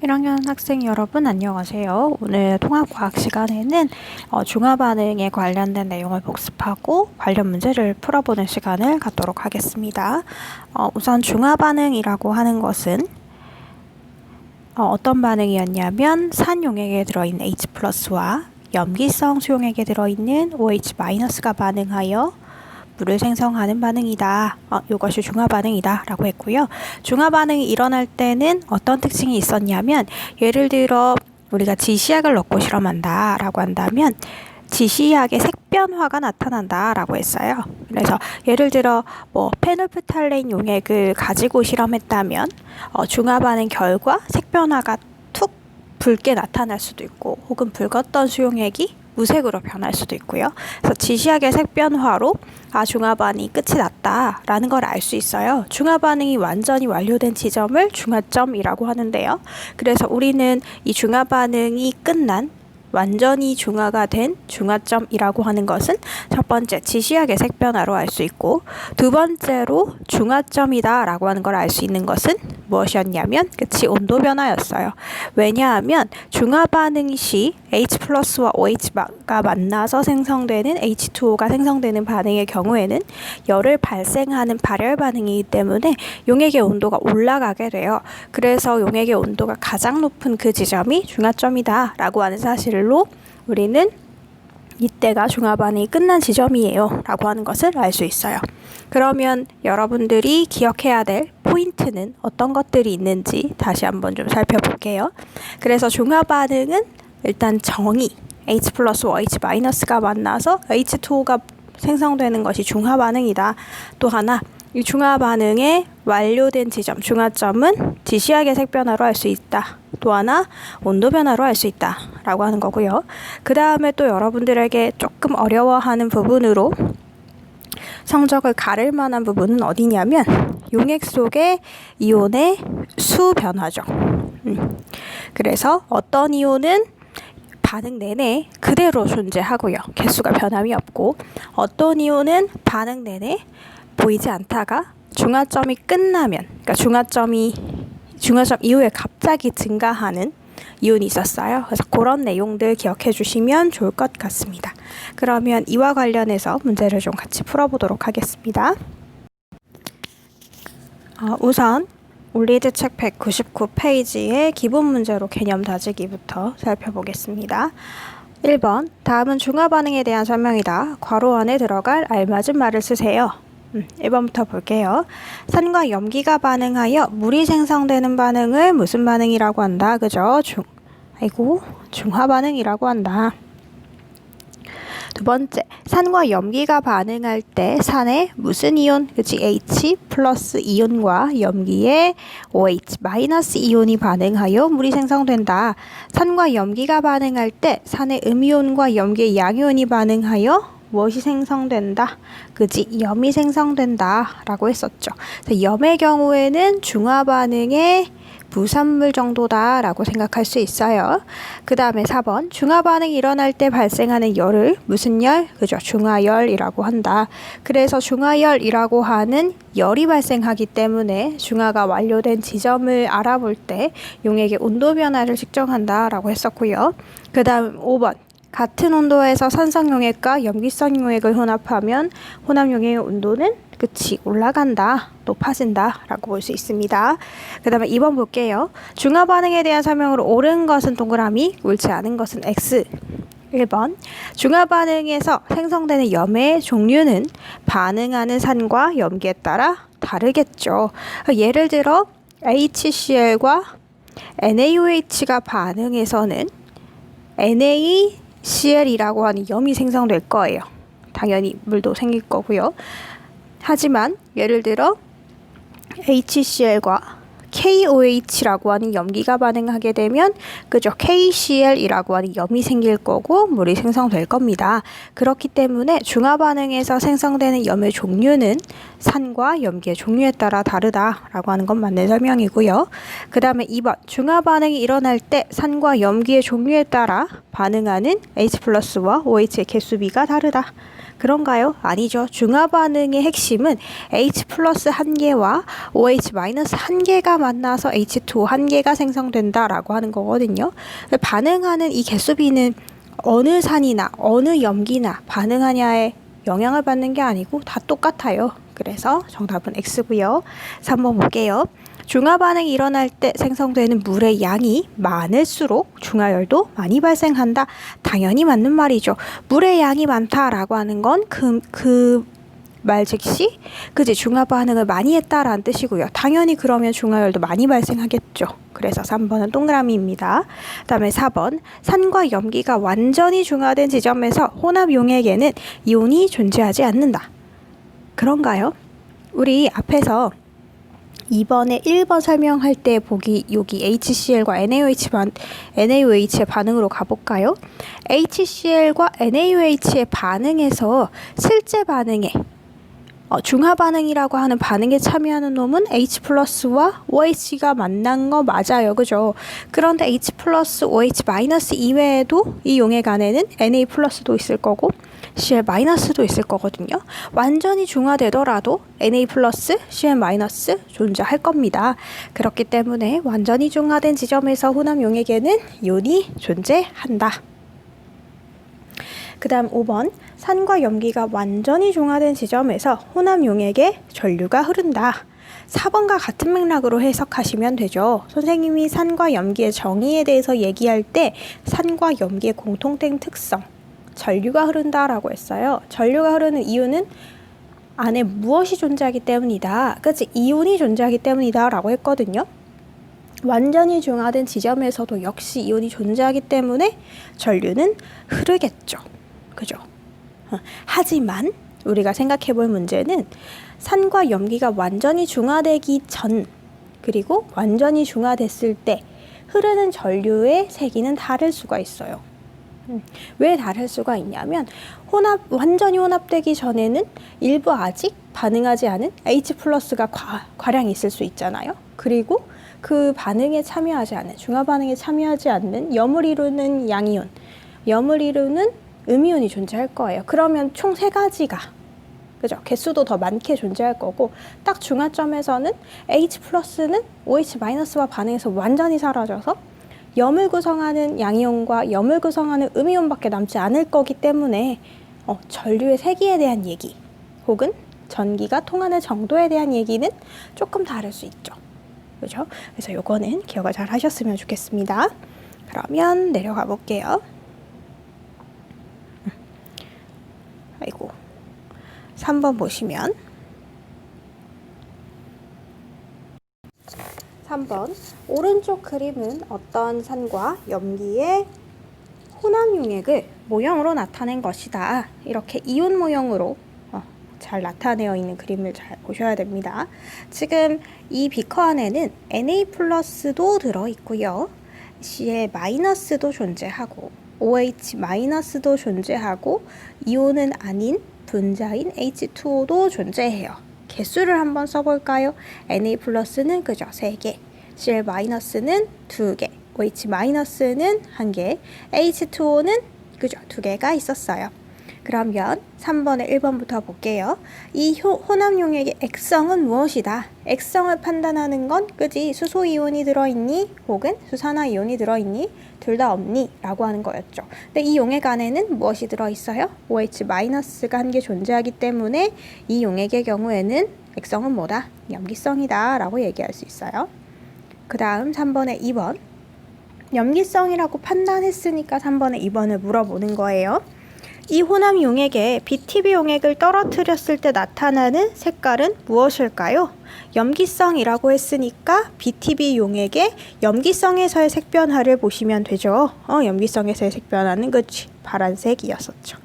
1학년 학생 여러분 안녕하세요. 오늘 통합과학 시간에는 중화반응에 관련된 내용을 복습하고 관련 문제를 풀어보는 시간을 갖도록 하겠습니다. 우선 중화반응이라고 하는 것은 어떤 반응이었냐면 산용액에 들어있는 H+와 염기성 수용액에 들어있는 OH-가 반응하여 물을 생성하는 반응이다. 이것이 중화반응이다 라고 했고요. 중화반응이 일어날 때는 어떤 특징이 있었냐면 예를 들어 우리가 지시약을 넣고 실험한다 라고 한다면 지시약의 색변화가 나타난다 라고 했어요. 그래서 예를 들어 페놀프탈레인 용액을 가지고 실험했다면 중화반응 결과 색변화가 툭 붉게 나타날 수도 있고 혹은 붉었던 수용액이 무색으로 변할 수도 있고요. 그래서 지시약의 색변화로 중화반응이 끝이 났다라는 걸 알 수 있어요. 중화반응이 완전히 완료된 지점을 중화점이라고 하는데요. 그래서 우리는 이 중화반응이 끝난 완전히 중화가 된 중화점이라고 하는 것은 첫 번째 지시약의 색변화로 알 수 있고 두 번째로 중화점이다 라고 하는 걸 알 수 있는 것은 무엇이었냐면 그치 온도 변화였어요. 왜냐하면 중화반응 시 H+와 OH가 만나서 생성되는 H2O가 생성되는 반응의 경우에는 열을 발생하는 발열 반응이기 때문에 용액의 온도가 올라가게 돼요. 그래서 용액의 온도가 가장 높은 그 지점이 중화점이다 라고 하는 사실을 우리는 이때가 중화반응이 끝난 지점이에요 라고 하는 것을 알 수 있어요. 그러면 여러분들이 기억해야 될 포인트는 어떤 것들이 있는지 다시 한번 좀 살펴볼게요. 그래서 중화반응은 일단 정의 H+와 OH- 만나서 H2O가 생성되는 것이 중화반응이다. 또 하나 이 중화반응의 완료된 지점, 중화점은 지시약의 색변화로 알 수 있다. 또 하나 온도 변화로 알 수 있다 라고 하는 거고요. 그 다음에 또 여러분들에게 조금 어려워하는 부분으로 성적을 가를 만한 부분은 어디냐면 용액 속의 이온의 수 변화죠. 그래서 어떤 이온은 반응 내내 그대로 존재하고요. 개수가 변함이 없고 어떤 이온은 반응 내내 보이지 않다가 중화점이 끝나면 그러니까 중화점 이후에 갑자기 증가하는 이온이 있었어요. 그래서 그런 내용들 기억해 주시면 좋을 것 같습니다. 그러면 이와 관련해서 문제를 좀 같이 풀어보도록 하겠습니다. 우선 올리드 책 199페이지의 기본 문제로 개념 다지기부터 살펴보겠습니다. 1번 다음은 중화반응에 대한 설명이다. 괄호 안에 들어갈 알맞은 말을 쓰세요. 1번부터 볼게요. 산과 염기가 반응하여 물이 생성되는 반응을 무슨 반응이라고 한다? 그죠? 중화반응이라고 한다. 두 번째, 산과 염기가 반응할 때 산에 무슨 이온? 그치? H+ 이온과 염기에 OH- 이온이 반응하여 물이 생성된다. 산과 염기가 반응할 때 산의 음이온과 염기의 양이온이 반응하여 무엇이 생성된다? 그지? 염이 생성된다 라고 했었죠. 염의 경우에는 중화반응의 부산물 정도다 라고 생각할 수 있어요. 그 다음에 4번 중화반응이 일어날 때 발생하는 열을 무슨 열? 그죠? 중화열이라고 한다. 그래서 중화열이라고 하는 열이 발생하기 때문에 중화가 완료된 지점을 알아볼 때 용액의 온도 변화를 측정한다 라고 했었고요. 그 다음 5번 같은 온도에서 산성용액과 염기성 용액을 혼합하면 혼합용액의 온도는 올라간다, 높아진다 라고 볼 수 있습니다. 그 다음에 2번 볼게요. 중화반응에 대한 설명으로 옳은 것은 동그라미, 옳지 않은 것은 X. 1번 중화반응에서 생성되는 염의 종류는 반응하는 산과 염기에 따라 다르겠죠. 예를 들어 HCl과 NaOH가 반응해서는 NaCl이라고 하는 염이 생성될 거예요. 당연히 물도 생길 거고요. 하지만 예를 들어 HCl과 KOH라고 하는 염기가 반응하게 되면 그죠? KCl이라고 하는 염이 생길 거고 물이 생성될 겁니다. 그렇기 때문에 중화반응에서 생성되는 염의 종류는 산과 염기의 종류에 따라 다르다라고 하는 건 맞는 설명이고요. 그 다음에 2번 중화반응이 일어날 때 산과 염기의 종류에 따라 반응하는 H+와 OH의 개수비가 다르다. 그런가요? 아니죠. 중화반응의 핵심은 H+1개와 OH-1개가 만나서 H2O 한 개가 생성된다라고 하는 거거든요. 반응하는 이 개수비는 어느 산이나 어느 염기나 반응하냐에 영향을 받는 게 아니고 다 똑같아요. 그래서 정답은 X고요. 3번 볼게요. 중화 반응이 일어날 때 생성되는 물의 양이 많을수록 중화열도 많이 발생한다. 당연히 맞는 말이죠. 물의 양이 많다라고 하는 건 그 말 즉시 그지 중화 반응을 많이 했다라는 뜻이고요. 당연히 그러면 중화열도 많이 발생하겠죠. 그래서 3번은 동그라미입니다. 그다음에 4번 산과 염기가 완전히 중화된 지점에서 혼합 용액에는 이온이 존재하지 않는다. 그런가요? 우리 앞에서 2번에 1번 설명할 때 보기 여기 HCl과 NaOH의 반응으로 가볼까요? HCl과 NaOH의 반응에서 실제 반응에 중화 반응이라고 하는 반응에 참여하는 놈은 H 플러스와 OH가 만난 거 맞아요. 그죠? 그런데 H 플러스 OH 마이너스 이외에도 이 용액 안에는 Na 플러스도 있을 거고 Cl 마이너스도 있을 거거든요. 완전히 중화되더라도 Na 플러스, Cl 마이너스 존재할 겁니다. 그렇기 때문에 완전히 중화된 지점에서 혼합 용액에는 이온이 존재한다. 그 다음 5번 산과 염기가 완전히 중화된 지점에서 혼합 용액에 전류가 흐른다. 4번과 같은 맥락으로 해석하시면 되죠. 선생님이 산과 염기의 정의에 대해서 얘기할 때 산과 염기의 공통된 특성, 전류가 흐른다라고 했어요. 전류가 흐르는 이유는 안에 무엇이 존재하기 때문이다. 그치? 이온이 존재하기 때문이다 라고 했거든요. 완전히 중화된 지점에서도 역시 이온이 존재하기 때문에 전류는 흐르겠죠. 그죠? 하지만 우리가 생각해 볼 문제는 산과 염기가 완전히 중화되기 전 그리고 완전히 중화됐을 때 흐르는 전류의 세기는 다를 수가 있어요. 왜 다를 수가 있냐면 완전히 혼합되기 전에는 일부 아직 반응하지 않은 H 플러스가 과량 있을 수 있잖아요. 그리고 그 반응에 참여하지 않는 중화 반응에 참여하지 않는 염을 이루는 양이온, 염을 이루는 음이온이 존재할 거예요. 그러면 총 3가지가 그죠? 개수도 더 많게 존재할 거고 딱 중화점에서는 H 플러스는 OH 마이너스와 반응해서 완전히 사라져서 염을 구성하는 양이온과 염을 구성하는 음이온밖에 남지 않을 거기 때문에 전류의 세기에 대한 얘기 혹은 전기가 통하는 정도에 대한 얘기는 조금 다를 수 있죠. 그죠? 그래서 요거는 기억을 잘 하셨으면 좋겠습니다. 그러면 내려가 볼게요. 아이고 3번 보시면 3번 오른쪽 그림은 어떤 산과 염기의 혼합 용액을 모형으로 나타낸 것이다. 이렇게 이온 모형으로 잘 나타내어 있는 그림을 잘 보셔야 됩니다. 지금 이 비커 안에는 Na 플러스도 들어있고요. Cl 마이너스도 존재하고 OH 마이너스도 존재하고 이온은 아닌 분자인 H2O도 존재해요. 개수를 한번 써볼까요? Na 플러스는 그저 3개, Cl 마이너스는 2개, OH 마이너스는 1개, H2O는 그저 2개가 있었어요. 그러면 3번에 1번부터 볼게요. 이 혼합 용액의 액성은 무엇이다? 액성을 판단하는 건 그지 수소이온이 들어있니? 혹은 수산화이온이 들어있니? 둘 다 없니? 라고 하는 거였죠. 근데 이 용액 안에는 무엇이 들어있어요? OH-가 1개 존재하기 때문에 이 용액의 경우에는 액성은 뭐다? 염기성이다 라고 얘기할 수 있어요. 그 다음 3번에 2번 염기성이라고 판단했으니까 3번에 2번을 물어보는 거예요. 이 혼합 용액에 BTB 용액을 떨어뜨렸을 때 나타나는 색깔은 무엇일까요? 염기성이라고 했으니까 BTB 용액의 염기성에서의 색변화를 보시면 되죠. 염기성에서의 색변화는 그치 파란색이었었죠.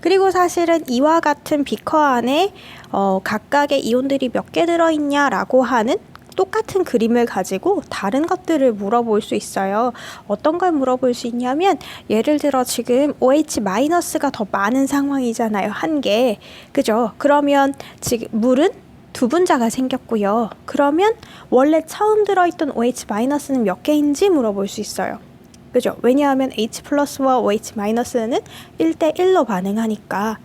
그리고 사실은 이와 같은 비커 안에 각각의 이온들이 몇 개 들어있냐라고 하는 똑같은 그림을 가지고 다른 것들을 물어볼 수 있어요. 어떤 걸 물어볼 수 있냐면 예를 들어 지금 OH-가 더 많은 상황이잖아요. 1개. 그죠? 그러면 지금 물은 2분자가 생겼고요. 그러면 원래 처음 들어있던 OH-는 몇 개인지 물어볼 수 있어요. 그죠? 왜냐하면 H 플러스와 OH-는 1대1로 반응하니까.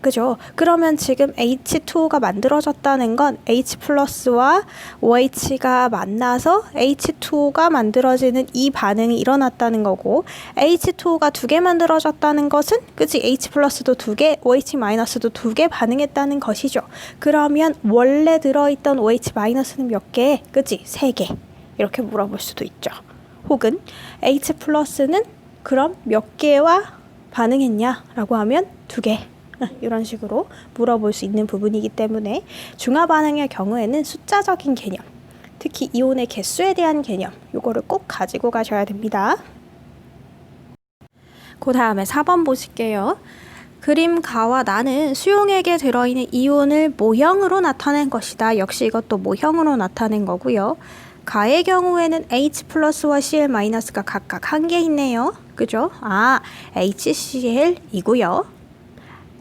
그죠? 그러면 지금 H2O가 만들어졌다는 건 H 플러스와 OH가 만나서 H2O가 만들어지는 이 반응이 일어났다는 거고, H2O가 두 개 만들어졌다는 것은 그치? H 플러스도 두 개, OH 마이너스도 두 개 반응했다는 것이죠. 그러면 원래 들어있던 OH 마이너스는 몇 개? 그치? 세 개. 이렇게 물어볼 수도 있죠. 혹은 H 플러스는 그럼 몇 개와 반응했냐? 라고 하면 두 개. 이런 식으로 물어볼 수 있는 부분이기 때문에 중화 반응의 경우에는 숫자적인 개념, 특히 이온의 개수에 대한 개념, 요거를 꼭 가지고 가셔야 됩니다. 그 다음에 4번 보실게요. 그림 가와 나는 수용액에 들어있는 이온을 모형으로 나타낸 것이다. 역시 이것도 모형으로 나타낸 거고요. 가의 경우에는 H 플러스와 Cl 마이너스가 각각 한 개 있네요. 그죠? HCl이고요.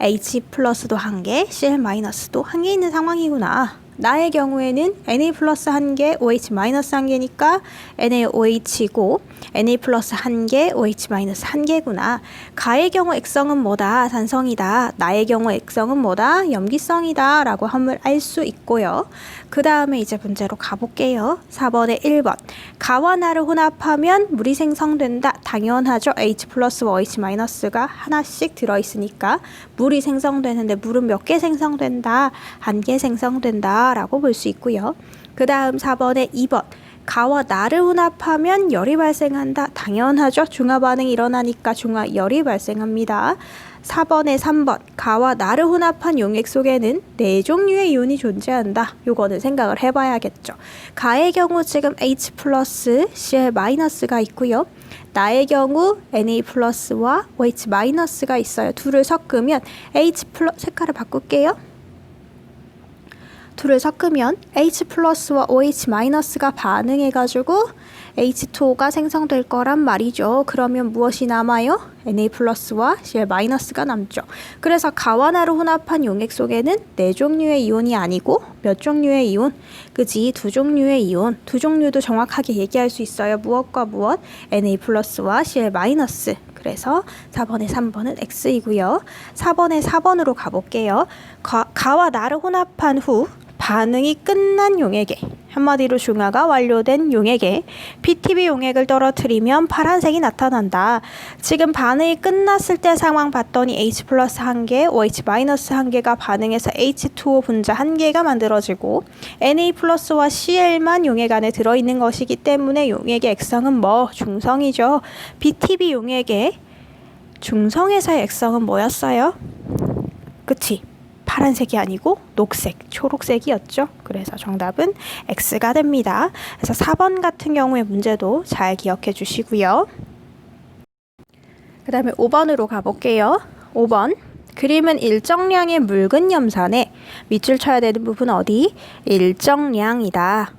H 플러스도 한 개, Cl 마이너스도 한 개 있는 상황이구나. 나의 경우에는 Na 플러스 한 개, OH 마이너스 한 개니까 NaOH이고 Na 플러스 한 개, OH 마이너스 한 개구나. 가의 경우 액성은 뭐다? 산성이다. 나의 경우 액성은 뭐다? 염기성이다. 라고 함을 알 수 있고요. 그 다음에 이제 문제로 가볼게요. 4번에 1번. 가와 나를 혼합하면 물이 생성된다. 당연하죠. H 플러스와 OH 마이너스가 하나씩 들어있으니까 물이 생성되는데 물은 몇 개 생성된다? 한 개 생성된다. 라고 볼 수 있고요. 그 다음 4번에 2번. 가와 나를 혼합하면 열이 발생한다. 당연하죠. 중화 반응이 일어나니까 중화열이 발생합니다. 4번에 3번. 가와 나를 혼합한 용액 속에는 4종류의 이온이 존재한다. 요거는 생각을 해봐야겠죠. 가의 경우 지금 H 플러스, Cl 마이너스가 있고요. 나의 경우 Na 플러스와 OH 마이너스가 있어요. 둘을 섞으면 H 플러스, 색깔을 바꿀게요. 둘을 섞으면 H 플러스와 OH 마이너스가 반응해가지고 H2O가 생성될 거란 말이죠. 그러면 무엇이 남아요? Na 플러스와 Cl 마이너스가 남죠. 그래서 가와 나를 혼합한 용액 속에는 4종류의 이온이 아니고 몇 종류의 이온? 그지? 2종류의 이온. 2종류도 정확하게 얘기할 수 있어요. 무엇과 무엇? Na 플러스와 Cl 마이너스. 그래서 4번에 3번은 X이고요. 4번에 4번으로 가볼게요. 가와 나를 혼합한 후 반응이 끝난 용액에, 한마디로 중화가 완료된 용액에 PTB 용액을 떨어뜨리면 파란색이 나타난다. 지금 반응이 끝났을 때 상황 봤더니 H 플러스 한 개, OH 마이너스 한 개가 반응해서 H2O 분자 한 개가 만들어지고 Na 플러스와 Cl만 용액 안에 들어있는 것이기 때문에 용액의 액성은 뭐? 중성이죠. PTB 용액의 중성에서의 액성은 뭐였어요? 그치? 파란색이 아니고 녹색, 초록색이었죠. 그래서 정답은 X가 됩니다. 그래서 4번 같은 경우의 문제도 잘 기억해 주시고요. 그 다음에 5번으로 가볼게요. 5번. 그림은 일정량의 묽은 염산에 밑줄 쳐야 되는 부분은 어디? 일정량이다.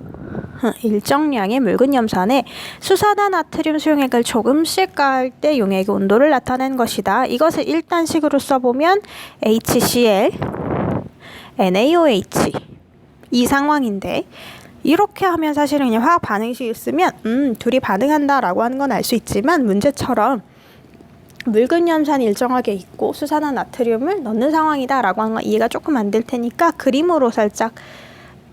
일정량의 묽은 염산에 수산화 나트륨 수용액을 조금씩 가할 때 용액의 온도를 나타낸 것이다. 이것을 1단식으로 써보면 HCl, NaOH 이 상황인데 이렇게 하면 사실은 그냥 화학 반응식을 쓰면 둘이 반응한다라고 하는 건 알 수 있지만 문제처럼 묽은 염산이 일정하게 있고 수산화 나트륨을 넣는 상황이다라고 하는 건 이해가 조금 안 될 테니까 그림으로 살짝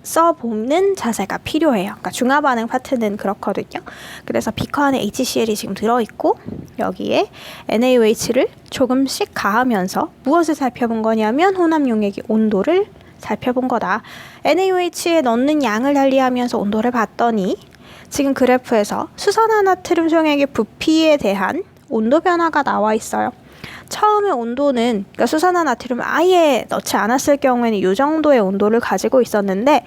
써보는 자세가 필요해요. 그러니까 중화 반응 파트는 그렇거든요. 그래서 비커 안에 HCl이 지금 들어있고 여기에 NaOH를 조금씩 가하면서 무엇을 살펴본 거냐면 혼합 용액의 온도를 살펴본 거다. NaOH에 넣는 양을 달리하면서 온도를 봤더니 지금 그래프에서 수산화 나트륨 수용액의 부피에 대한 온도 변화가 나와 있어요. 처음에 온도는 그러니까 수산화 나트륨을 아예 넣지 않았을 경우에는 이 정도의 온도를 가지고 있었는데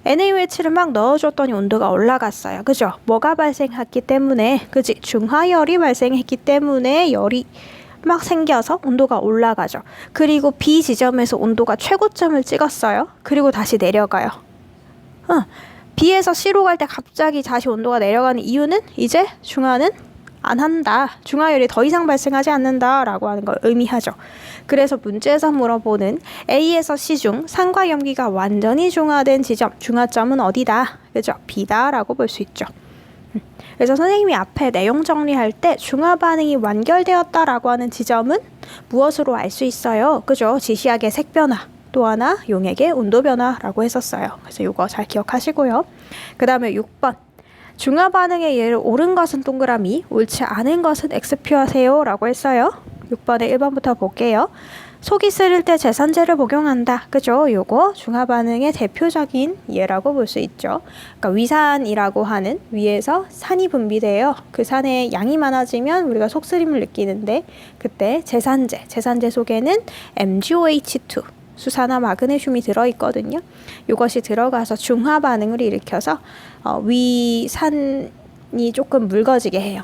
NaOH를 막 넣어줬더니 온도가 올라갔어요. 그죠? 뭐가 발생했기 때문에 그지? 중화열이 발생했기 때문에 열이 막 생겨서 온도가 올라가죠. 그리고 B 지점에서 온도가 최고점을 찍었어요. 그리고 다시 내려가요. B에서 C로 갈 때 갑자기 다시 온도가 내려가는 이유는 이제 중화는 안 한다. 중화열이 더 이상 발생하지 않는다 라고 하는 걸 의미하죠. 그래서 문제에서 물어보는 A에서 C 중 산과 염기가 완전히 중화된 지점, 중화점은 어디다? 그죠? B다 라고 볼 수 있죠. 그래서 선생님이 앞에 내용 정리할 때 중화 반응이 완결되었다 라고 하는 지점은 무엇으로 알 수 있어요? 그죠? 지시약의 색 변화, 또 하나 용액의 온도 변화라고 했었어요. 그래서 이거 잘 기억하시고요. 그 다음에 6번. 중화 반응의 예를 옳은 것은 동그라미, 옳지 않은 것은 X 표하세요 라고 했어요. 6번에 1번부터 볼게요. 속이 쓰릴 때 제산제를 복용한다. 그죠? 요거 중화 반응의 대표적인 예라고 볼 수 있죠. 그러니까 위산이라고 하는 위에서 산이 분비돼요. 그 산의 양이 많아지면 우리가 속쓰림을 느끼는데 그때 제산제 속에는 MgOH2 수산화 마그네슘이 들어있거든요. 이것이 들어가서 중화 반응을 일으켜서 위산이 조금 묽어지게 해요.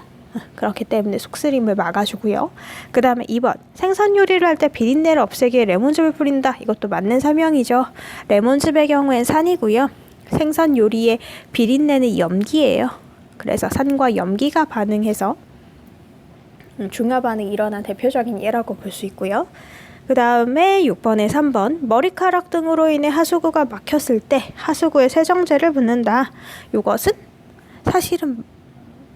그렇기 때문에 속쓰림을 막아주고요. 그 다음에 2번. 생선 요리를 할 때 비린내를 없애기 위해 레몬즙을 뿌린다. 이것도 맞는 설명이죠. 레몬즙의 경우엔 산이고요. 생선 요리의 비린내는 염기예요. 그래서 산과 염기가 반응해서 중화 반응이 일어난 대표적인 예라고 볼 수 있고요. 그 다음에 6번에 3번. 머리카락 등으로 인해 하수구가 막혔을 때 하수구에 세정제를 붓는다. 이것은 사실은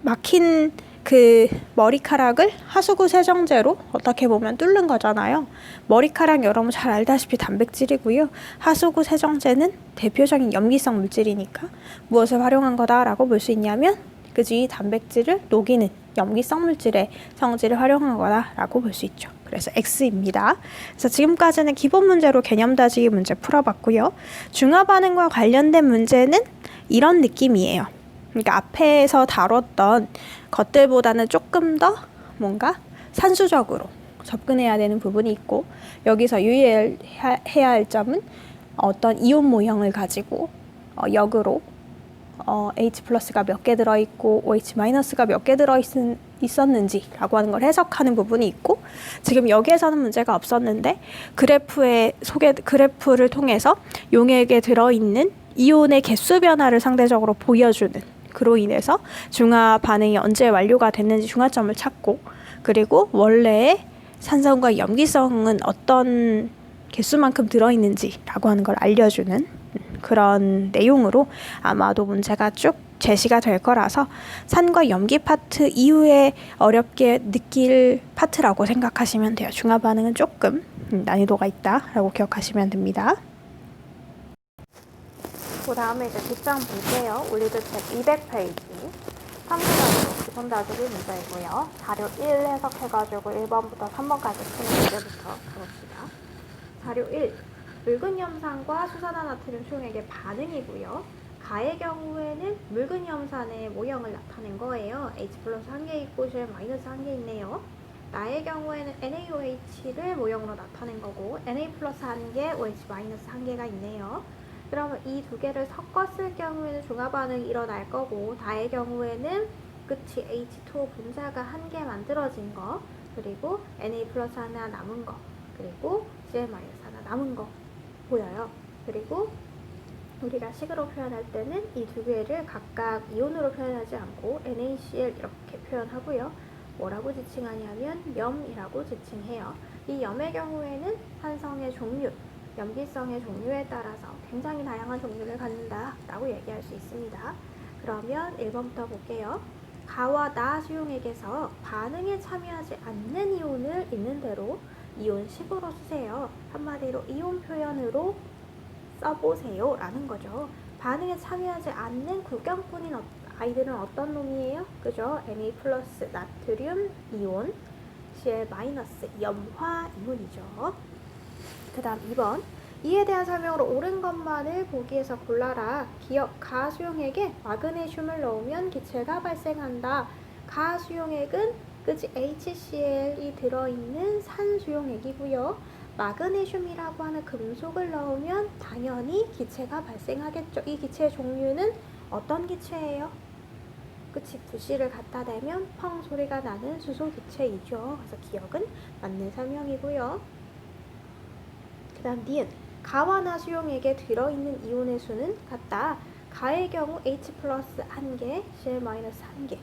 막힌 그 머리카락을 하수구 세정제로 어떻게 보면 뚫는 거잖아요. 머리카락 여러분 잘 알다시피 단백질이고요. 하수구 세정제는 대표적인 염기성 물질이니까 무엇을 활용한 거다라고 볼 수 있냐면 그지 단백질을 녹이는 염기성 물질의 성질을 활용한 거다라고 볼 수 있죠. 그래서 X입니다. 그래서 지금까지는 기본 문제로 개념 다지기 문제 풀어봤고요. 중화 반응과 관련된 문제는 이런 느낌이에요. 그러니까 앞에서 다뤘던 것들보다는 조금 더 뭔가 산수적으로 접근해야 되는 부분이 있고 여기서 유의해야 할 점은 어떤 이온 모형을 가지고 역으로 H 플러스가 몇 개 들어있고 OH 마이너스가 몇 개 들어있었는지라고 하는 걸 해석하는 부분이 있고 지금 여기에서는 문제가 없었는데 그래프를 통해서 용액에 들어있는 이온의 개수 변화를 상대적으로 보여주는 그로 인해서 중화 반응이 언제 완료가 됐는지 중화점을 찾고 그리고 원래의 산성과 염기성은 어떤 개수만큼 들어있는지라고 하는 걸 알려주는 그런 내용으로 아마도 문제가 쭉 제시가 될 거라서 산과 염기 파트 이후에 어렵게 느낄 파트라고 생각하시면 돼요. 중화 반응은 조금 난이도가 있다라고 기억하시면 됩니다. 그 다음에 이제 뒷장 볼게요. 올리드 책 200페이지 3분하고 기본 다지기 문제이고요. 자료 1 해석해가지고 1번부터 3번까지 푸는 문제부터 가봅시다. 자료 1. 묽은 염산과 수산화나트륨 수용액의 반응이고요. 가의 경우에는 묽은 염산의 모형을 나타낸 거예요. H 플러스 1개 있고 실 마이너스 1개 있네요. 나의 경우에는 NaOH를 모형으로 나타낸 거고 Na 플러스 1개, OH 마이너스 1개가 있네요. 그러면 이 두 개를 섞었을 경우에는 중화 반응이 일어날 거고 다의 경우에는 끝이 H2O 분자가 한 개 만들어진 거 그리고 Na 플러스 하나 남은 거 그리고 Cl 마이너스 하나 남은 거 보여요. 그리고 우리가 식으로 표현할 때는 이 두 개를 각각 이온으로 표현하지 않고 NaCl 이렇게 표현하고요. 뭐라고 지칭하냐면 염이라고 지칭해요. 이 염의 경우에는 산성의 종류, 염기성의 종류에 따라서 굉장히 다양한 종류를 갖는다라고 얘기할 수 있습니다. 그러면 1번부터 볼게요. 가와 나 수용액에서 반응에 참여하지 않는 이온을 있는 대로 이온식으로 쓰세요. 한마디로 이온 표현으로 써보세요 라는 거죠. 반응에 참여하지 않는 구경꾼인 아이들은 어떤 놈이에요? 그죠? Na 플러스 나트륨 이온, Cl 마이너스 염화 이온이죠. 그 다음 2번. 이에 대한 설명으로 옳은 것만을 보기에서 골라라. 기억 가수용액에 마그네슘을 넣으면 기체가 발생한다. 가수용액은 그치 HCl이 들어있는 산수용액이고요. 마그네슘이라고 하는 금속을 넣으면 당연히 기체가 발생하겠죠. 이 기체의 종류는 어떤 기체예요? 그치 부시를 갖다 대면 펑 소리가 나는 수소 기체이죠. 그래서 기억은 맞는 설명이고요. 그 다음 니은 가와 나 수용액에 들어있는 이온의 수는 같다. 가의 경우 H 플러스 1개, Cl 마이너스 1개,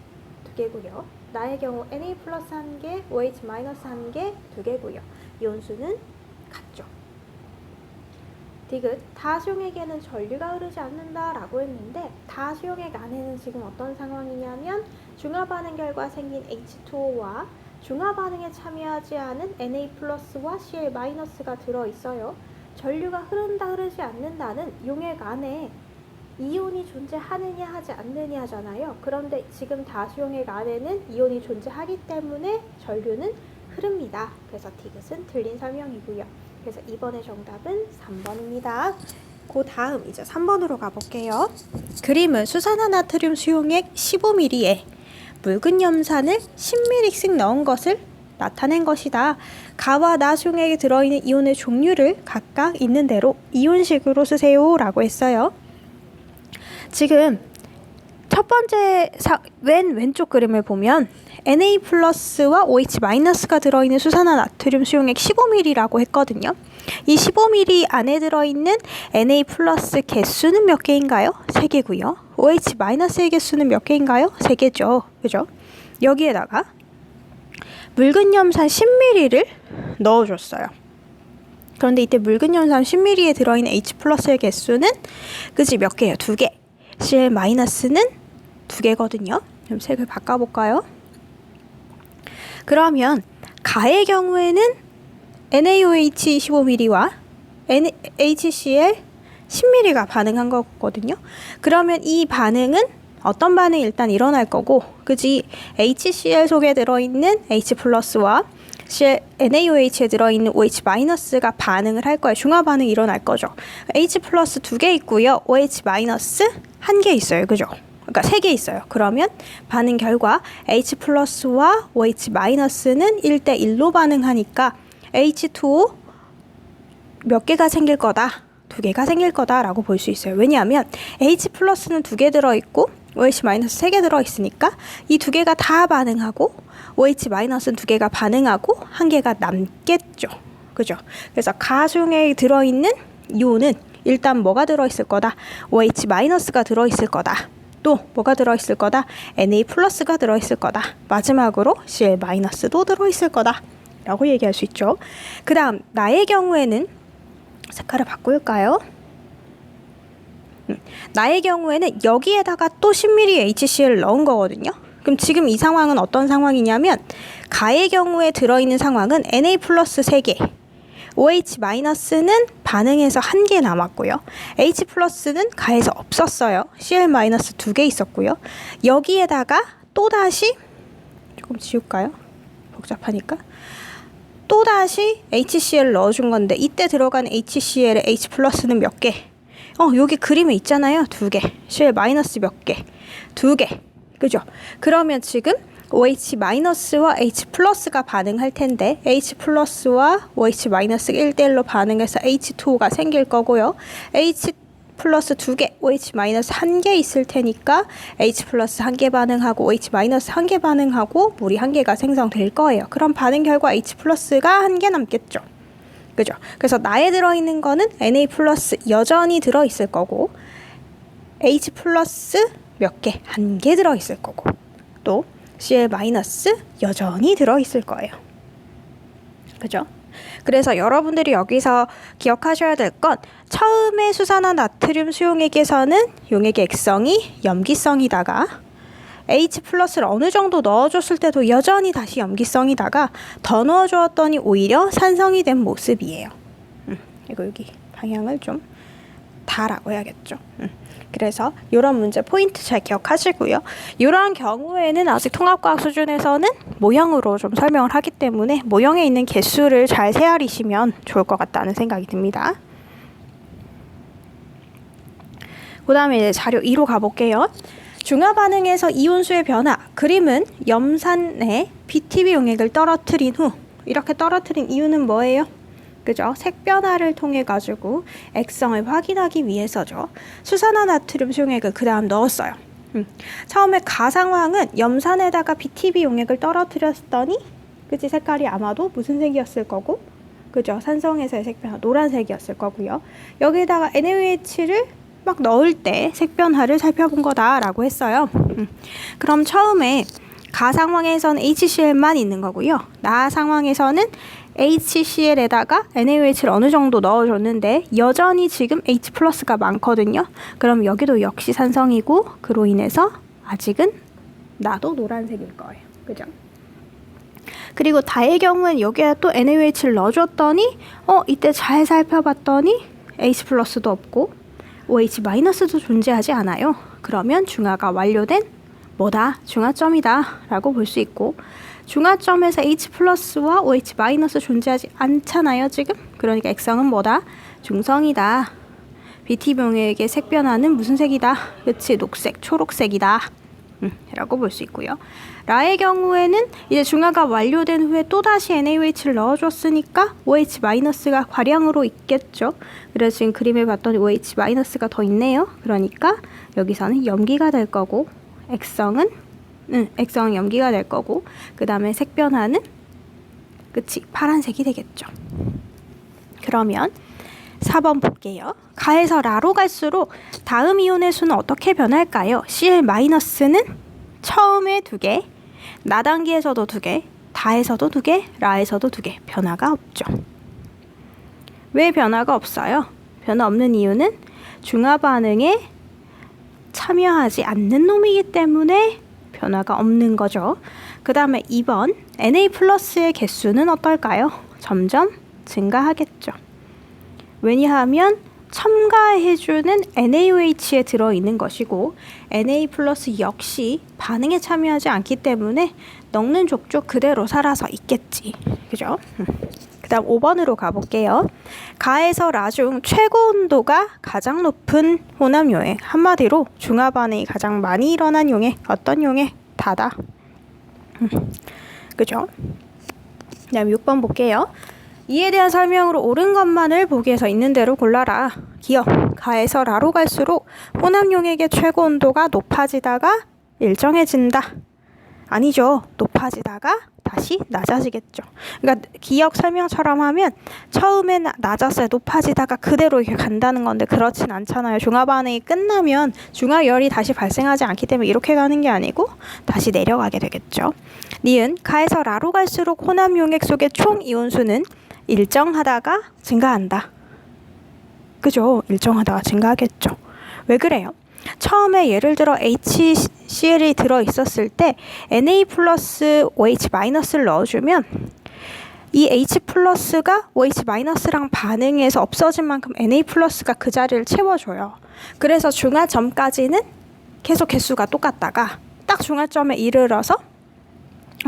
2개고요. 나의 경우 Na 플러스 1개, OH 마이너스 1개, 2개고요. 이온 수는 같죠. 디귿 다수용액에는 전류가 흐르지 않는다 라고 했는데 다수용액 안에는 지금 어떤 상황이냐면 중화 반응 결과 생긴 H2O와 중화 반응에 참여하지 않은 Na+와 Cl-가 들어있어요. 전류가 흐른다 흐르지 않는다는 용액 안에 이온이 존재하느냐 하지 않느냐잖아요. 그런데 지금 다수용액 안에는 이온이 존재하기 때문에 전류는 흐릅니다. 그래서 디귿은 틀린 설명이고요. 그래서 이번의 정답은 3번입니다. 그 다음 이제 3번으로 가볼게요. 그림은 수산화나트륨 수용액 15ml에 묽은 염산을 10ml씩 넣은 것을 나타낸 것이다. 가와 나 수용액에 들어있는 이온의 종류를 각각 있는 대로 이온식으로 쓰세요 라고 했어요. 지금 첫 번째 왼쪽 그림을 보면 Na+와 OH-가 들어있는 수산화나트륨 수용액 15ml라고 했거든요. 이 15ml 안에 들어있는 Na+ 개수는 몇 개인가요? 3개고요. OH-의 개수는 몇 개인가요? 3개죠. 그죠? 여기에다가 묽은 염산 10ml를 넣어줬어요. 그런데 이때 묽은 염산 10ml에 들어있는 H+의 개수는 그지 몇 개예요? 2개. Cl-는 2개거든요. 그럼 색을 바꿔볼까요? 그러면 가의 경우에는 NaOH 15ml와 HCl 10ml가 반응한 거거든요. 그러면 이 반응은 어떤 반응이 일단 일어날 거고, 그지? HCl 속에 들어있는 H+와 NaOH에 들어있는 OH-가 반응을 할 거예요. 중화 반응이 일어날 거죠. H+ 2개 있고요. OH- 1개 있어요. 그죠? 그러니까 3개 있어요. 그러면 반응 결과 H+와 OH-는 1대1로 반응하니까 H2O 몇 개가 생길 거다? 2개가 생길 거다라고 볼 수 있어요. 왜냐하면 H+는 2개 들어있고 OH- 3개 들어있으니까 이 2개가 다 반응하고 OH-는 2개가 반응하고 1개가 남겠죠. 그죠? 그래서 가수용액에 들어있는 이온은 일단 뭐가 들어있을 거다? OH-가 들어있을 거다. 또 뭐가 들어있을 거다? Na+가 들어있을 거다. 마지막으로 Cl-도 들어있을 거다 라고 얘기할 수 있죠. 그 다음 나의 경우에는 색깔을 바꿀까요? 나의 경우에는 여기에다가 또 10ml HCl을 넣은 거거든요. 그럼 지금 이 상황은 어떤 상황이냐면 가의 경우에 들어있는 상황은 Na+ 3개, OH-는 반응해서 1개 남았고요. H+는 가에서 없었어요. Cl- 2개 있었고요. 여기에다가 또다시 조금 지울까요? 복잡하니까. 또다시 HCl 넣어준 건데 이때 들어간 HCl의 H+는 몇 개? 여기 그림에 있잖아요. 2개. Cl- 몇 개? 2개. 그죠? 그러면 지금 OH-와 H+가 반응할 텐데 H+와 OH-가 1대1로 반응해서 H2O가 생길 거고요. H+ 2개, OH- 1개 있을 테니까 H+ 1개 반응하고 OH- 1개 반응하고 물이 1개가 생성될 거예요. 그럼 반응 결과 H+가 1개 남겠죠. 그죠? 그래서 나에 들어있는 거는 Na+ 여전히 들어있을 거고 H+ 몇 개? 1개 들어있을 거고 또 Cl- 여전히 들어있을 거예요. 그죠? 그래서 여러분들이 여기서 기억하셔야 될 건 처음에 수산화나트륨 수용액에서는 용액의 액성이 염기성이다가 H+를 어느 정도 넣어줬을 때도 여전히 다시 염기성이다가 더 넣어주었더니 오히려 산성이 된 모습이에요. 이거 여기 방향을 좀 다라고 해야겠죠. 그래서 이런 문제 포인트 잘 기억하시고요. 이런 경우에는 아직 통합과학 수준에서는 모형으로 좀 설명을 하기 때문에 모형에 있는 개수를 잘 헤아리시면 좋을 것 같다는 생각이 듭니다. 그 다음에 이제 자료 2로 가볼게요. 중화 반응에서 이온수의 변화. 그림은 염산에 BTB 용액을 떨어뜨린 후 이렇게 떨어뜨린 이유는 뭐예요? 그죠? 색 변화를 통해 가지고 액성을 확인하기 위해서죠. 수산화나트륨 수용액을 그 다음 넣었어요. 처음에 가 상황은 염산에다가 BTB 용액을 떨어뜨렸더니 그치 색깔이 아마도 무슨 색이었을 거고 그죠? 산성에서의 색 변화 노란색이었을 거고요. 여기에다가 NaOH를 막 넣을 때 색 변화를 살펴본 거다라고 했어요. 그럼 처음에 가 상황에서는 HCl만 있는 거고요. 나 상황에서는 HCl에다가 NaOH를 어느 정도 넣어줬는데 여전히 지금 H+가 많거든요. 그럼 여기도 역시 산성이고 그로 인해서 아직은 나도 노란색일 거예요. 그죠? 그리고 다의 경우는 여기에 또 NaOH를 넣어줬더니 이때 잘 살펴봤더니 H 플러스도 없고 OH 마이너스도 존재하지 않아요. 그러면 중화가 완료된 뭐다? 중화점이다 라고 볼 수 있고, 중화점에서 H 플러스와 OH 마이너스 존재하지 않잖아요 지금. 그러니까 액성은 뭐다? 중성이다. BTB 용액의 색 변화는 무슨 색이다? 그치, 녹색, 초록색이다 라고 볼 수 있고요. 라의 경우에는 이제 중화가 완료된 후에 또다시 NaOH를 넣어줬으니까 OH 마이너스가 과량으로 있겠죠. 그래서 지금 그림을 봤더니 OH 마이너스가 더 있네요. 그러니까 여기서는 염기가 될 거고, 액성은 염기가 될 거고, 그 다음에 색 변화는 그치, 파란색이 되겠죠. 그러면 4번 볼게요. 가에서 라로 갈수록 다음 이온의 수는 어떻게 변할까요? Cl-는 처음에 2개, 나단계에서도 2개, 다에서도 2개, 라에서도 2개. 변화가 없죠. 왜 변화가 없어요? 변화 없는 이유는 중화 반응에 참여하지 않는 놈이기 때문에 변화가 없는 거죠. 그 다음에 2번, Na+의 개수는 어떨까요? 점점 증가하겠죠. 왜냐하면 첨가해주는 NaOH에 들어있는 것이고, Na+ 역시 반응에 참여하지 않기 때문에 넣는 족족 그대로 살아서 있겠지. 그죠? 그 다음 5번으로 가볼게요. 가에서 라 중 최고 온도가 가장 높은 혼합 용액, 한마디로 중화 반응이 가장 많이 일어난 용액, 어떤 용액? 다다. 그죠? 그 다음 6번 볼게요. 이에 대한 설명으로 옳은 것만을 보기에서 있는 대로 골라라. 기억, 가에서 라로 갈수록 혼합 용액의 최고 온도가 높아지다가 일정해진다. 아니죠. 높아지다가 다시 낮아지겠죠. 그러니까 기억 설명처럼 하면 처음엔 낮았어요. 높아지다가 그대로 이렇게 간다는 건데 그렇진 않잖아요. 중화 반응이 끝나면 중화열이 다시 발생하지 않기 때문에 이렇게 가는 게 아니고 다시 내려가게 되겠죠. 니은, 가에서 라로 갈수록 혼합 용액 속의 총 이온수는 일정하다가 증가한다. 그죠? 일정하다가 증가하겠죠. 왜 그래요? 처음에 예를 들어 HCl이 들어있었을 때 Na 플러스 OH 마이너스를 넣어주면 이 H 플러스가 OH 마이너스랑 반응해서 없어진 만큼 Na 플러스가 그 자리를 채워줘요. 그래서 중화점까지는 계속 개수가 똑같다가 딱 중화점에 이르러서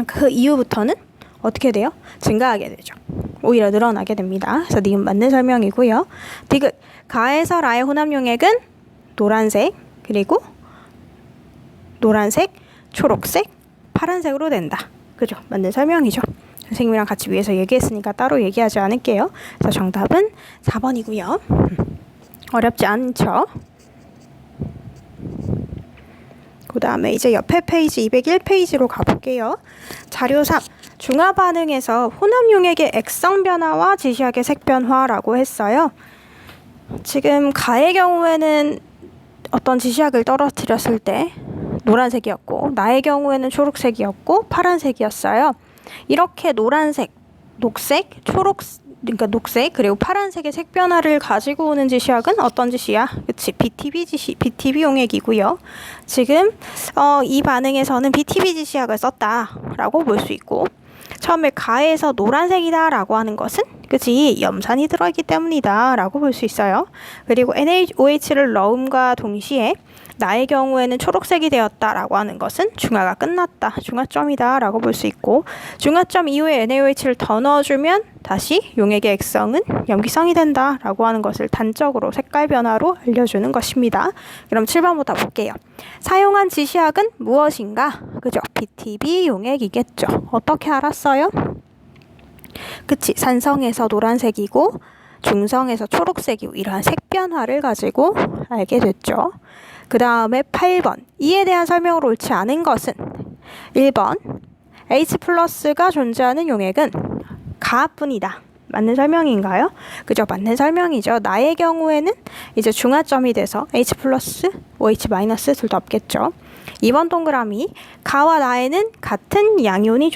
그 이후부터는 어떻게 돼요? 증가하게 되죠. 오히려 늘어나게 됩니다. 그래서 니은 맞는 설명이고요. 디귿, 가에서 라의 혼합 용액은 노란색, 그리고 노란색, 초록색, 파란색으로 된다. 그죠? 맞는 설명이죠. 선생님이랑 같이 위에서 얘기했으니까 따로 얘기하지 않을게요. 그래서 정답은 4번이고요. 어렵지 않죠? 그 다음에 이제 옆에 페이지 201페이지로 가볼게요. 자료 3. 중화 반응에서 혼합 용액의 액성 변화와 지시약의 색 변화라고 했어요. 지금 가의 경우에는 어떤 지시약을 떨어뜨렸을 때 노란색이었고, 나의 경우에는 초록색이었고 파란색이었어요. 이렇게 노란색, 녹색, 그러니까 녹색 그리고 파란색의 색 변화를 가지고 오는 지시약은 어떤 지시야? 그치, BTB 용액이고요. 지금 이 반응에서는 BTB 지시약을 썼다라고 볼 수 있고, 처음에 가에서 노란색이다 라고 하는 것은 그치, 염산이 들어있기 때문이다 라고 볼 수 있어요. 그리고 NaOH를 넣음과 동시에 나의 경우에는 초록색이 되었다 라고 하는 것은 중화가 끝났다, 중화점이다 라고 볼 수 있고, 중화점 이후에 NaOH를 더 넣어주면 다시 용액의 액성은 염기성이 된다 라고 하는 것을 단적으로 색깔 변화로 알려주는 것입니다. 그럼 7번부터 볼게요. 사용한 지시약은 무엇인가? 그죠? BTB 용액이겠죠. 어떻게 알았어요? 그치, 산성에서 노란색이고 중성에서 초록색이고 이러한 색 변화를 가지고 알게 됐죠. 그 다음에 8번, 이에 대한 설명으로 옳지 않은 것은 1번, H+가 존재하는 용액은 가뿐이다. 맞는 설명인가요? 그죠? 맞는 설명이죠. 나의 경우에는 이제 중화점이 돼서 H+, OH- 둘 다 없겠죠. 2번 동그라미, 가와 나에는 같은 양이온이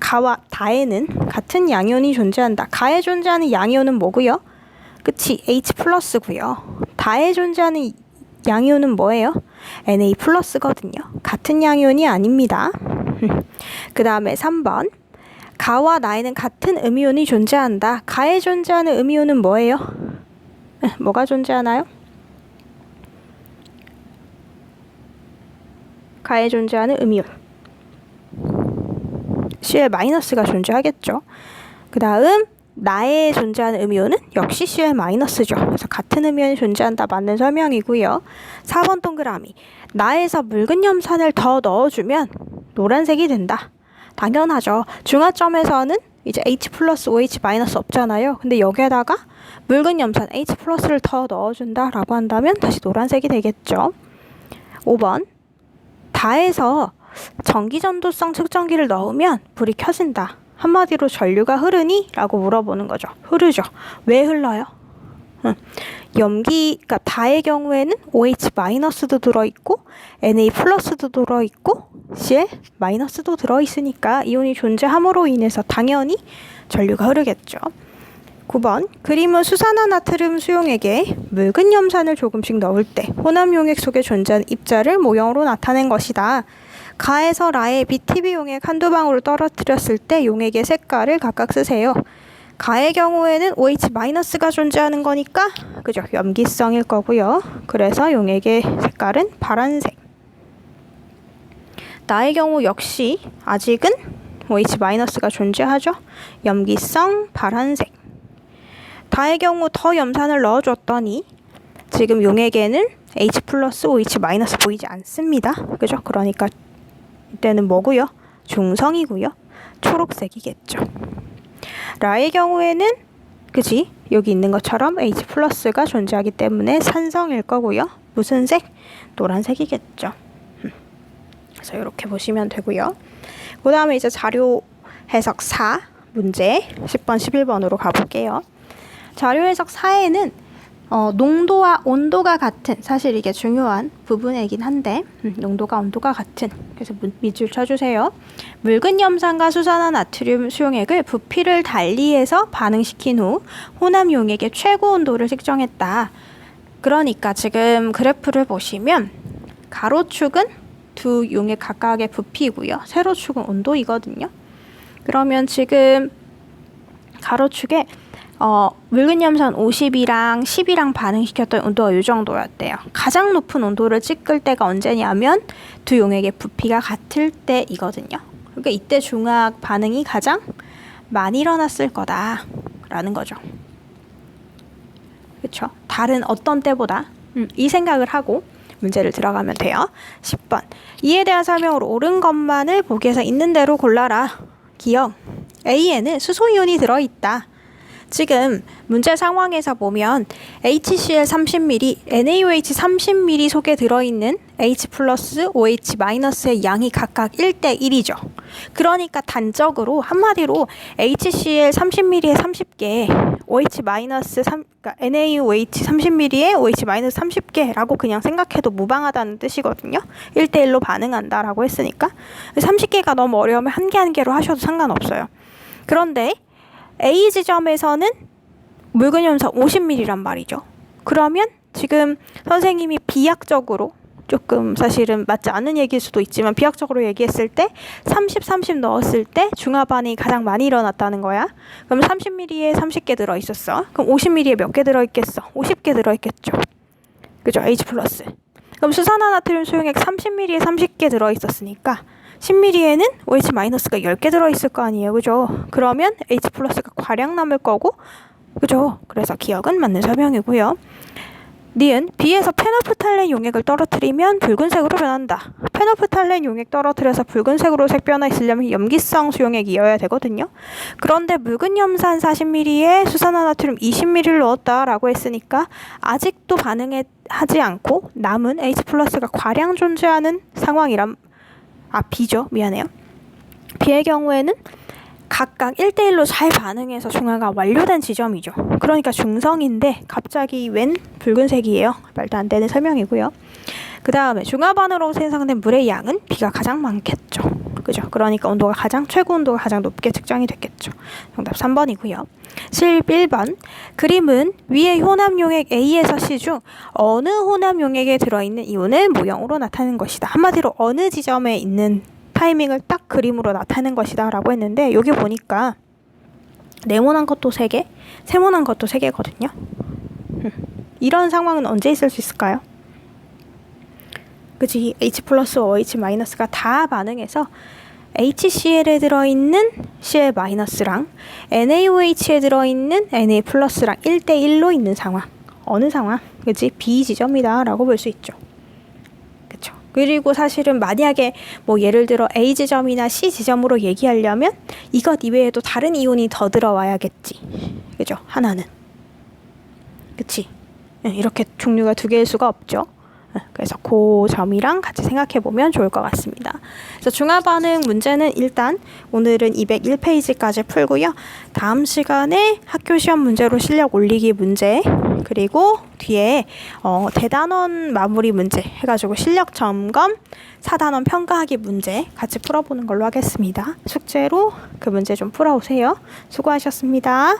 가와 다에는 같은 양이온이 존재한다. 가에 존재하는 양이온은 뭐고요? 그치, H+고요. 다에 존재하는 양이온은 뭐예요? Na+거든요. 같은 양이온이 아닙니다. 그 다음에 3번, 가와 나에는 같은 음이온이 존재한다. 가에 존재하는 음이온은 뭐예요? 뭐가 존재하나요? 가에 존재하는 음이온. Cl 마이너스가 존재하겠죠. 그 다음 나에 존재하는 음이온은 역시 Cl 마이너스죠. 그래서 같은 음이온이 존재한다. 맞는 설명이고요. 4번 동그라미. 나에서 묽은 염산을 더 넣어주면 노란색이 된다. 당연하죠. 중화점에서는 이제 H 플러스 OH 마이너스 없잖아요. 근데 여기에다가 묽은 염산 H 플러스를 더 넣어준다 라고 한다면 다시 노란색이 되겠죠. 5번. 다에서 전기전도성 측정기를 넣으면 불이 켜진다. 한마디로 전류가 흐르니? 라고 물어보는 거죠. 흐르죠. 왜 흘러요? 그러니까 다의 경우에는 OH-도 들어있고 Na 플러스도 들어있고 Cl 마이너스도 들어있으니까 이온이 존재함으로 인해서 당연히 전류가 흐르겠죠. 9번 그림은 수산화나트륨 수용액에 묽은 염산을 조금씩 넣을 때 혼합 용액 속에 존재하는 입자를 모형으로 나타낸 것이다. 가에서 라에 BTB 용액 한두 방울을 떨어뜨렸을 때 용액의 색깔을 각각 쓰세요. 가의 경우에는 OH-가 존재하는 거니까 그죠? 염기성일 거고요. 그래서 용액의 색깔은 파란색. 나의 경우 역시 아직은 OH-가 존재하죠. 염기성 파란색. 다의 경우 더 염산을 넣어줬더니 지금 용액에는 H 플러스 OH 마이너스 보이지 않습니다. 그죠? 그러니까 이때는 뭐고요? 중성이고요. 초록색이겠죠. 라의 경우에는 그지? 여기 있는 것처럼 H 플러스가 존재하기 때문에 산성일 거고요. 무슨 색? 노란색이겠죠. 그래서 이렇게 보시면 되고요. 그 다음에 이제 자료 해석 4 문제 10번, 11번으로 가볼게요. 자료 해석 4에는 농도와 온도가 같은, 사실 이게 중요한 부분이긴 한데 농도가 온도가 같은, 그래서 밑줄 쳐주세요. 묽은 염산과 수산화나트륨 수용액을 부피를 달리해서 반응시킨 후 혼합 용액의 최고 온도를 측정했다. 그러니까 지금 그래프를 보시면 가로축은 두 용액 각각의 부피이고요. 세로축은 온도이거든요. 그러면 지금 가로축에 묽은 염산 50이랑 10이랑 반응시켰던 온도가 이 정도였대요. 가장 높은 온도를 찍을 때가 언제냐면 두 용액의 부피가 같을 때이거든요. 그러니까 이때 중화학 반응이 가장 많이 일어났을 거다라는 거죠. 그렇죠? 다른 어떤 때보다 이 생각을 하고 문제를 들어가면 돼요. 10번. 이에 대한 설명으로 옳은 것만을 보기에서 있는 대로 골라라. 기억. A에는 수소이온이 들어있다. 지금 문제 상황에서 보면 HCl 30ml, NaOH 30ml 속에 들어있는 H 플러스 OH 마이너스의 양이 각각 1대1이죠. 그러니까 단적으로 한마디로 HCl 30ml에 30개, OH 마이너스 그러니까 NaOH 30ml에 OH 마이너스 30개라고 그냥 생각해도 무방하다는 뜻이거든요. 1대1로 반응한다라고 했으니까 30개가 너무 어려우면 한 개 한 개로 하셔도 상관없어요. 그런데 A 지점에서는 묽은 염산 50ml란 말이죠. 그러면 지금 선생님이 비약적으로 조금 사실은 맞지 않는 얘기일 수도 있지만 비약적으로 얘기했을 때 30, 30 넣었을 때 중화 반응이 가장 많이 일어났다는 거야. 그럼 30ml에 30개 들어있었어. 그럼 50ml에 몇 개 들어있겠어? 50개 들어있겠죠. 그죠? H 플러스. 그럼 수산화나트륨 수용액 30ml에 30개 들어있었으니까 10ml에는 OH-가 10개 들어있을 거 아니에요. 그죠? 그러면 H 플러스가 과량 남을 거고, 그죠? 그래서 기억은 맞는 설명이고요. 니은 B에서 페놀프탈렌 용액을 떨어뜨리면 붉은색으로 변한다. 페놀프탈렌 용액 떨어뜨려서 붉은색으로 색 변화있으려면 염기성 수용액이어야 되거든요. 그런데 묽은 염산 40ml에 수산화나트륨 20ml를 넣었다라고 했으니까 아직도 반응하지 않고 남은 H 플러스가 과량 존재하는 상황이란 B죠. 미안해요. B의 경우에는 각각 1대1로 잘 반응해서 중화가 완료된 지점이죠. 그러니까 중성인데 갑자기 웬 붉은색이에요. 말도 안 되는 설명이고요. 그 다음에 중화반으로 생성된 물의 양은 B가 가장 많겠죠. 그죠? 그러니까 온도가 최고 온도가 가장 높게 측정이 됐겠죠. 정답 3번이고요. 11번. 그림은 위의 혼합 용액 A에서 C 중 어느 혼합 용액에 들어있는 이온을 모형으로 나타낸 것이다. 한마디로 어느 지점에 있는 타이밍을 딱 그림으로 나타낸 것이다 라고 했는데, 여기 보니까 네모난 것도 3개, 세모난 것도 3개거든요. 이런 상황은 언제 있을 수 있을까요? 그치? H 플러스와 OH 마이너스가 다 반응해서 HCl에 들어있는 Cl 마이너스랑 NaOH에 들어있는 Na 플러스랑 1대1로 있는 상황. 어느 상황? 그치? B 지점이다 라고 볼 수 있죠. 그쵸? 그리고 사실은 만약에 뭐 예를 들어 A 지점이나 C 지점으로 얘기하려면 이것 이외에도 다른 이온이 더 들어와야겠지. 그죠? 하나는. 그치? 이렇게 종류가 2개일 수가 없죠. 그래서 그 점이랑 같이 생각해 보면 좋을 것 같습니다. 그래서 중화반응 문제는 일단 오늘은 201페이지까지 풀고요. 다음 시간에 학교 시험 문제로 실력 올리기 문제, 그리고 뒤에 대단원 마무리 문제 해가지고 실력 점검, 4단원 평가하기 문제 같이 풀어보는 걸로 하겠습니다. 숙제로 그 문제 좀 풀어오세요. 수고하셨습니다.